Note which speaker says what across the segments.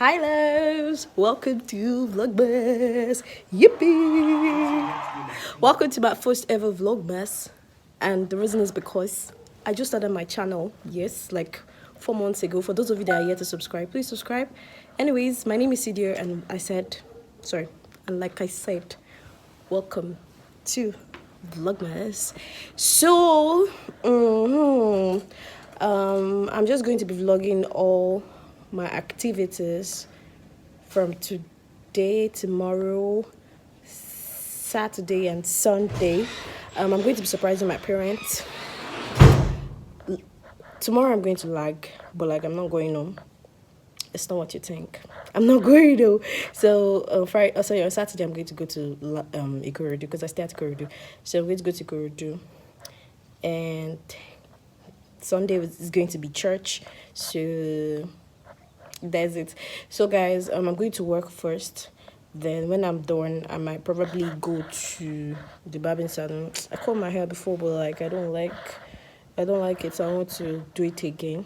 Speaker 1: Hi loves, welcome to Vlogmas. Yippee! Welcome to my first ever Vlogmas, and the reason is because I just started my channel. Yes, like 4 months ago. For those of you that are yet to subscribe, please subscribe. Anyways, my name is Sidia, and like I said, welcome to Vlogmas. So, I'm just going to be vlogging all my activities from today, tomorrow, Saturday, and Sunday. I'm going to be surprising my parents. Tomorrow I'm going to lag, but like I'm not going home. It's not what you think. I'm not going though. So on Saturday I'm going to go to Ikorodu because I stay at Ikorodu. So I'm going to go to Ikorodu, and Sunday is going to be church. So that's it. So guys, I'm going to work first. Then when I'm done, I might probably go to the barbing salon. I cut my hair before, but like I don't like it, so I want to do it again.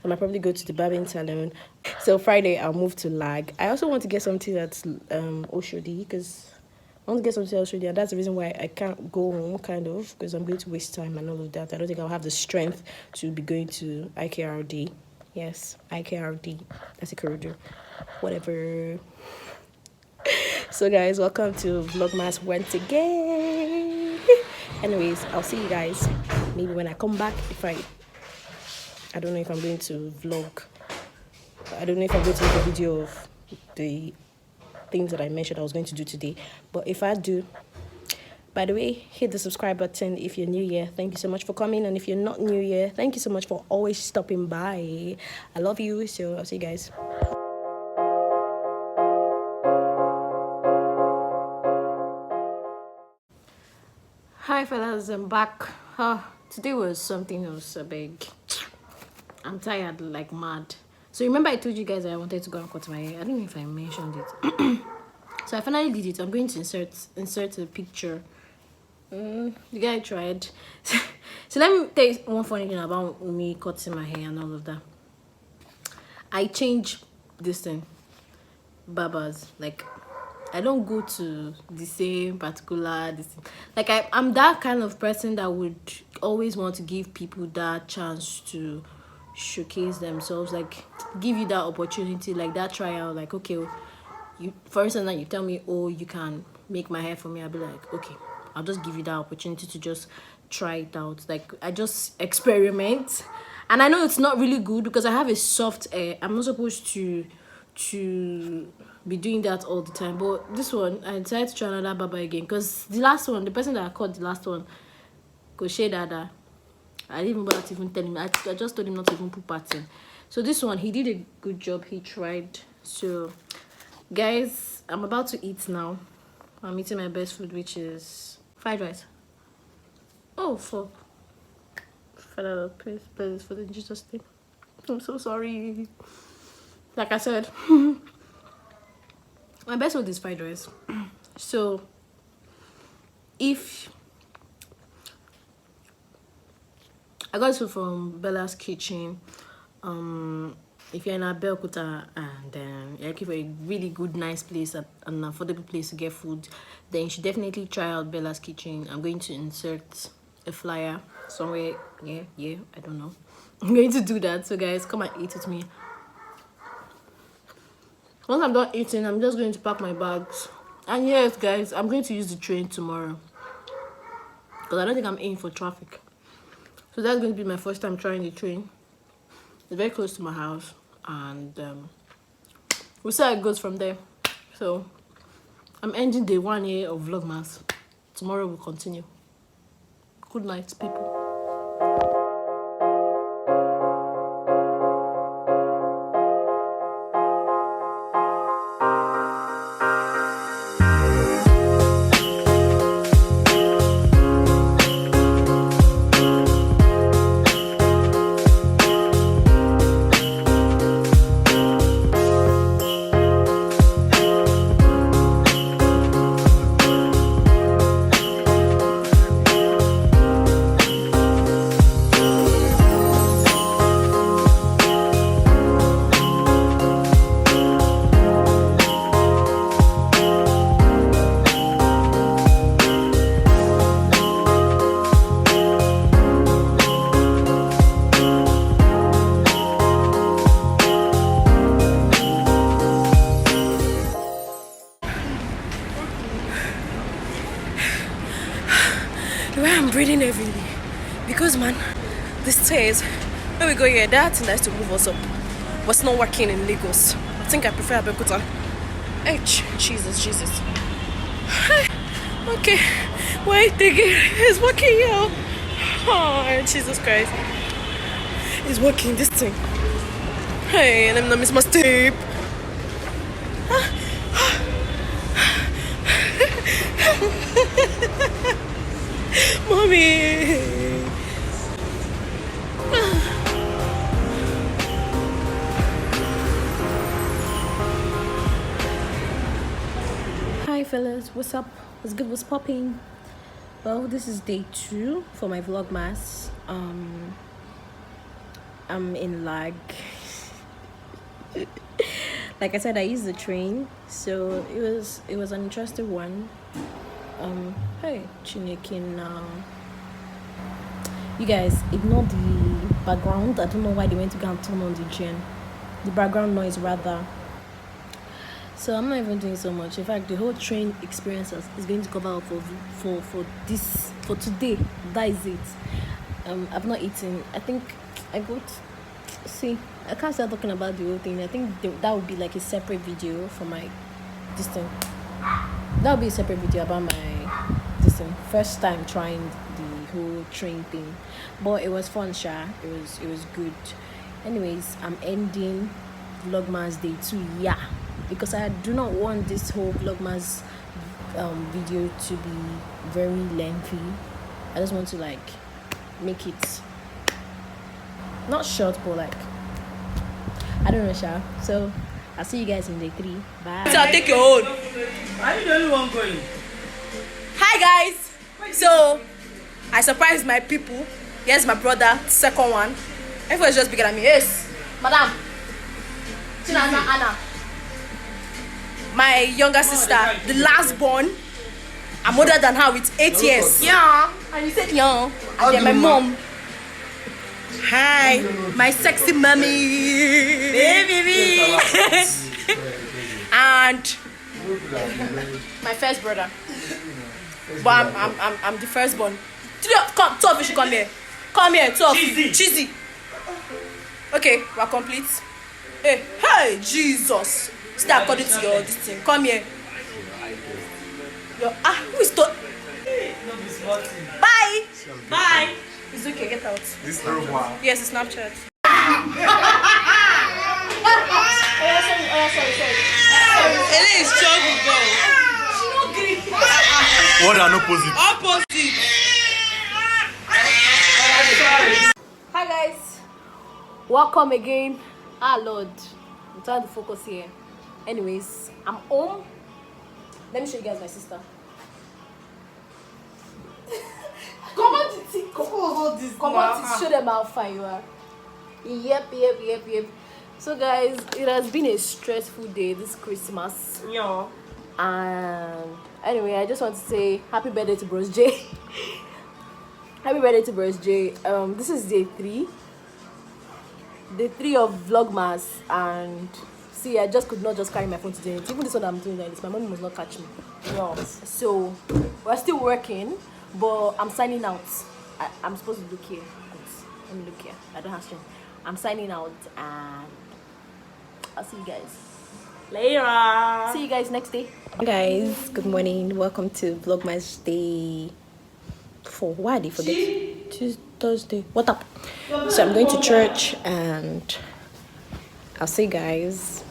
Speaker 1: I might probably go to the barbing salon. So Friday I'll move to Lag. I also want to get something that's Oshodi, because I want to get something else Oshodi, and that's the reason why I can't go home, kind of, because I'm going to waste time and all of that. I don't think I'll have the strength to be going to IKRD. Yes, IKRD. That's a Ikorodu. Whatever. So guys, welcome to Vlogmas once again. Anyways, I'll see you guys maybe when I come back. I don't know if I'm going to vlog. I don't know if I'm going to make a video of the things that I mentioned I was going to do today. But if I do, by the way, hit the subscribe button if you're new here. Thank you so much for coming. And if you're not new here, thank you so much for always stopping by. I love you. So I'll see you guys. Hi fellas, I'm back. Today was something else, big. I'm tired like mad. So remember I told you guys I wanted to go and cut my hair. I don't know if I mentioned it. So I finally did it. I'm going to insert a picture. The guy tried. So let me tell you one funny thing about me cutting my hair and all of that. I change this thing, barbers. Like I don't go to the same particular this thing. Like I'm that kind of person that would always want to give people that chance to showcase themselves, like give you that opportunity, like that trial. Like, okay, you for instance, you tell me, oh, you can make my hair for me, I'll be like, okay, I'll just give you that opportunity to just try it out. Like I just experiment, and I know it's not really good because I have a soft hair. I'm not supposed to be doing that all the time, but this one I decided to try another barber again, because the last one, the person that I cut the last one, Koshe Dada, I didn't even bother to even tell him. I just told him not to even put parts in. So this one, he did a good job. He tried. So guys, I'm about to eat now. I'm eating my best food, which is fried rice. Oh fuck, Father, please for the Jesus name. I'm so sorry. Like I said, my best food is fried rice. So if I got it from Bella's Kitchen, if you're in Abeokuta and you're looking for a really good, nice place, an affordable place to get food, then you should definitely try out Bella's Kitchen. I'm going to insert a flyer somewhere. Yeah, I don't know. I'm going to do that. So guys, come and eat with me. Once I'm done eating, I'm just going to pack my bags. And yes, guys, I'm going to use the train tomorrow, because I don't think I'm aiming for traffic. So that's going to be my first time trying the train. It's very close to my house, and we'll see how it goes from there. So I'm ending day 1 year of Vlogmas. Tomorrow we'll continue. Good night, people.
Speaker 2: The way I'm breathing heavily. Because, man, the stairs, where we go here, that thing has to move us up. Was not working in Lagos. I think I prefer Abeokuta. H, Jesus. Okay, wait, it's working here. Oh, Jesus Christ. It's working, this thing. Hey, and I'm not miss my step. Mommy.
Speaker 1: Hi fellas, what's up? What's good? What's popping? Well, this is day 2 for my Vlogmas. I'm in lag. Like I said, I used the train, so it was an interesting one. Hey, Chineduchiemeriegrace. You guys ignore the background. I don't know why they went to go and turn on the gen. The background noise rather. So I'm not even doing so much. In fact, the whole train experience is going to cover up for today. That is it. I've not eaten. I think I got. See, I can't start talking about the whole thing. I think that would be like a separate video for my this thing. That would be a separate video about my this thing. First time trying the whole train thing, but it was fun, Sha. It was good. Anyways, I'm ending Vlogmas day 2. Yeah. Because I do not want this whole Vlogmas video to be very lengthy. I just want to like make it not short, but like I don't know, Sha. So I'll see you guys in day 3. Bye.
Speaker 2: So I'll take your own.
Speaker 3: Are you the only one going?
Speaker 2: Hi guys. So I surprised my people. Here's my brother, second one. Everyone's just bigger than me. Yes, madam. Anna. My younger sister, the last born. I'm older than her with 8 years. Yeah. And you said young. And then my mom. Hi, my sexy mommy. Baby. And my first brother. But I'm the firstborn. Come, 12 you should come here. Come here, 12. Cheesy. Okay, we're complete. Hey, Jesus. Stay according to your this thing. Come here. Who is to? Bye. It's okay, get out.
Speaker 3: This Snapchat.
Speaker 2: Yes, it's Snapchat. Ele is trouble, girl. She not green.
Speaker 3: What an opposite.
Speaker 1: Hi guys, welcome again. Lord, I'm trying to focus here. Anyways, I'm home. Let me show you guys my sister. Come on, show them how fine you are. Yep. So guys, it has been a stressful day this Christmas.
Speaker 2: Yeah.
Speaker 1: And anyway, I just want to say happy birthday to Bros J. Happy birthday to Bros J. This is day 3. Day 3 of Vlogmas, and see, I just could not just carry my phone to do it. Even this one I'm doing like this, my mom must not catch me. Yes. So we're still working, but I'm signing out. I'm supposed to look here. Let me look here. I don't have strength. I'm signing out, and I'll see you guys later. See you guys next day. Hey guys, good morning. Welcome to Vlogmas day 4. Why did I forget? Tuesday, Thursday. What up? So I'm going to church, and I'll see you guys.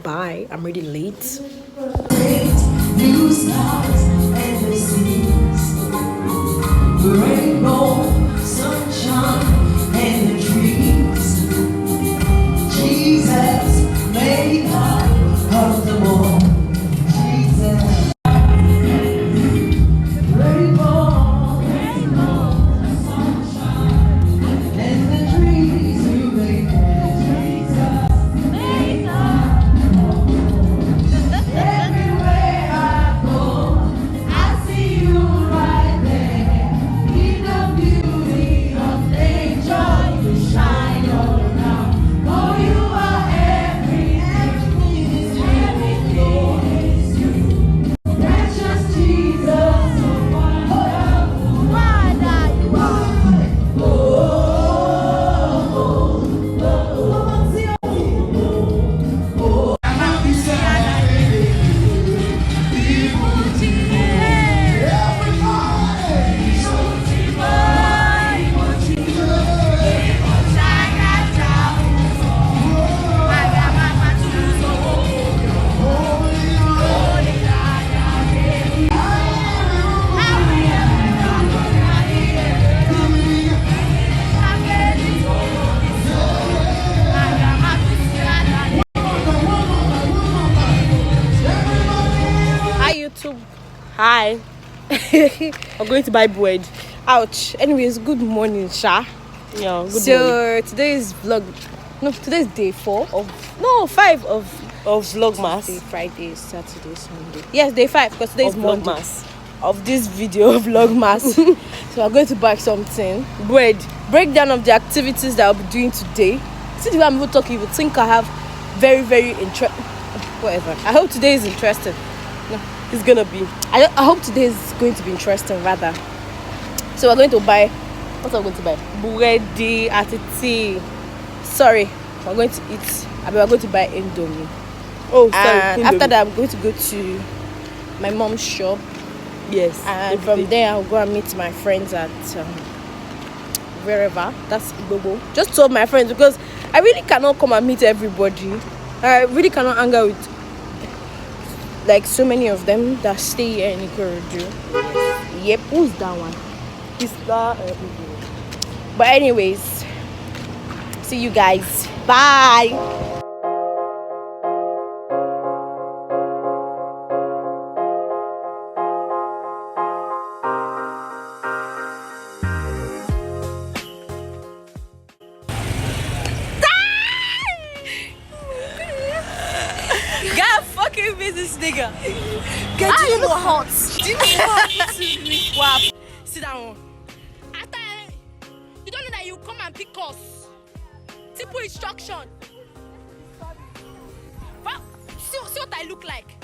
Speaker 1: Bye. I'm really late. New stars and the seas, rainbow, sunshine, and the trees. Jesus made out of the moon. Jesus.
Speaker 2: Hi. I'm going to buy bread.
Speaker 1: Ouch. Anyways, good morning, Sha.
Speaker 2: Yeah, good
Speaker 1: So
Speaker 2: morning.
Speaker 1: today's vlog. No, today's day 4 of
Speaker 2: 5 of Vlogmas.
Speaker 1: Tuesday, Friday, Saturday, Sunday. Yes, day 5 because today is Monday
Speaker 2: Vlogmas.
Speaker 1: of this video Vlogmas. So I'm going to buy something.
Speaker 2: Bread.
Speaker 1: Breakdown of the activities that I'll be doing today. See the way I'm even talking, you would think I have very whatever. I hope today is interesting.
Speaker 2: No, it's gonna be.
Speaker 1: I hope today is going to be interesting rather. So we're going to buy. What are we going to buy?
Speaker 2: Bread at tea.
Speaker 1: Sorry, we're going to eat. We're going to buy Indomie.
Speaker 2: Oh, sorry.
Speaker 1: And after that, I'm going to go to my mom's shop.
Speaker 2: Yes.
Speaker 1: And from there, I'll go and meet my friends at wherever. That's Igbobo. Just told my friends because I really cannot come and meet everybody. I really cannot hang out with like so many of them that stay here in Ikorodu. Yep. Who's that one?
Speaker 2: It's that.
Speaker 1: But anyways, see you guys. Bye.
Speaker 2: God fucking miss this nigga.
Speaker 1: Get
Speaker 2: you
Speaker 1: you
Speaker 2: look
Speaker 1: hot.
Speaker 2: Do you know what this is me? Wow. Sit down.
Speaker 1: After you don't know that you come and pick us. Simple instruction. But see what I look like.